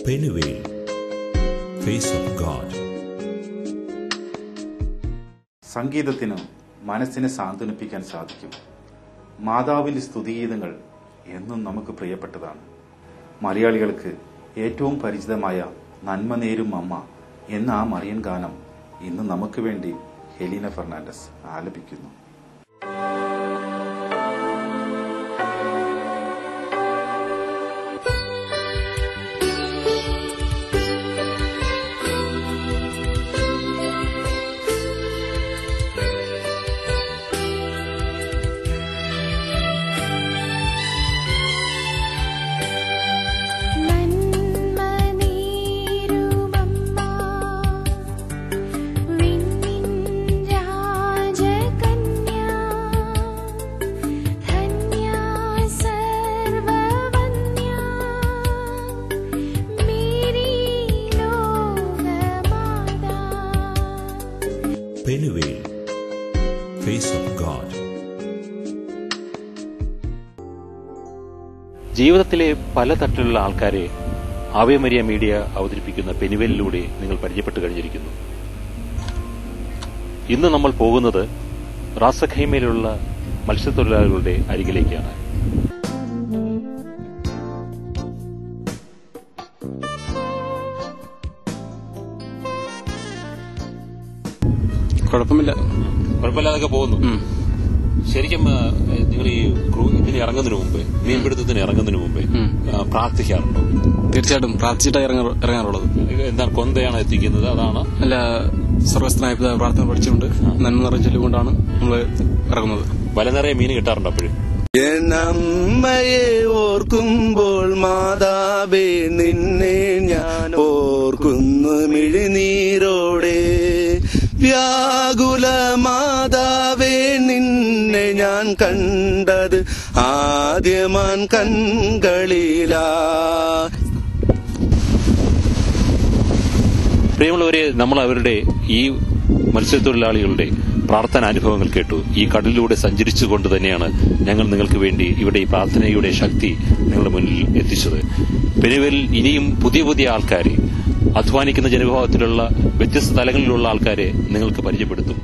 Penuel, face of God. സംഗീതത്തിന് മനസ്സിനെ സാന്ത്വനിപ്പിക്കാൻ സാധിക്കും. മാതാവിന്റെ സ്തുതിഗീതങ്ങൾ എന്നും നമുക്ക് പ്രിയപ്പെട്ടതാണ്. മലയാളികൾക്ക് ഏറ്റവും പരിചിതമായ നന്മ നേരും അമ്മ എന്ന ആ മറിയൻ ഗാനം ഇന്ന് നമുക്ക് വേണ്ടി ഹെലീന ഫെർണാണ്ടസ് ആലപിക്കുന്നു. Penuel, face of God. ജീവിതത്തിലെ പല തട്ടിലുള്ള ആൾക്കാരെ ആവേ മരിയ മീഡിയ അവതരിപ്പിക്കുന്ന പെനുവേലിലൂടെ നിങ്ങൾ പരിചയപ്പെട്ടു കഴിഞ്ഞിരിക്കുന്നു. ഇന്ന് നമ്മൾ പോകുന്നത് റാസഖൈമയിലുള്ള മത്സ്യത്തൊഴിലാളികളുടെ അരികിലേക്കാണ്. കുഴപ്പമില്ലാതൊക്കെ പോകുന്നു. ശരിക്കും നിങ്ങൾ ഈ ഇതിന് ഇറങ്ങുന്നതിന് മുമ്പ്, മീൻപിടുത്തത്തിന് ഇറങ്ങുന്നതിന് മുമ്പേ പ്രാർത്ഥിക്കാറുണ്ടോ? തീർച്ചയായിട്ടും പ്രാർത്ഥിച്ചിട്ടാണ് ഇറങ്ങാറുള്ളത്. എന്താണ് കൊന്തയാണ് എത്തിക്കുന്നത്? അതാണ് അല്ല, സർവസ്തനായ പിതാവേ പ്രാർത്ഥന പഠിച്ചുകൊണ്ട് നന്മ നിറഞ്ഞ ചൊല്ലിക്കൊണ്ടാണ് നമ്മൾ ഇറങ്ങുന്നത്. വല നിറയെ മീൻ കിട്ടാറുണ്ടോ അപ്പോഴും? എന്നമ്മയെ ഓർക്കുമ്പോൾ മാതാവേ നിന്നെ ഞാൻ ഓർക്കുന്നു മിഴിനീരോടെ. വ്യാകുല മാതാവേ നിന്നെ ഞാൻ കണ്ടത് ആദ്യമാൻ കൺകളിലാ. പ്രിയമുള്ളവരെ, നമ്മൾ അവരുടെ ഈ മത്സ്യത്തൊഴിലാളികളുടെ പ്രാർത്ഥന അനുഭവങ്ങൾ കേട്ടു. ഈ കടലിലൂടെ സഞ്ചരിച്ചുകൊണ്ട് തന്നെയാണ് ഞങ്ങൾ നിങ്ങൾക്ക് വേണ്ടി ഇവിടെ ഈ പ്രാർത്ഥനയുടെ ശക്തി നിങ്ങളുടെ മുന്നിൽ എത്തിച്ചത്. പെനുവേലിൽ ഇനിയും പുതിയ പുതിയ ആൾക്കാരെ, അധ്വാനിക്കുന്ന ജനവിഭാഗത്തിലുള്ള വ്യത്യസ്ത തലങ്ങളിലുള്ള ആൾക്കാരെ നിങ്ങൾക്ക് പരിചയപ്പെടുത്തും.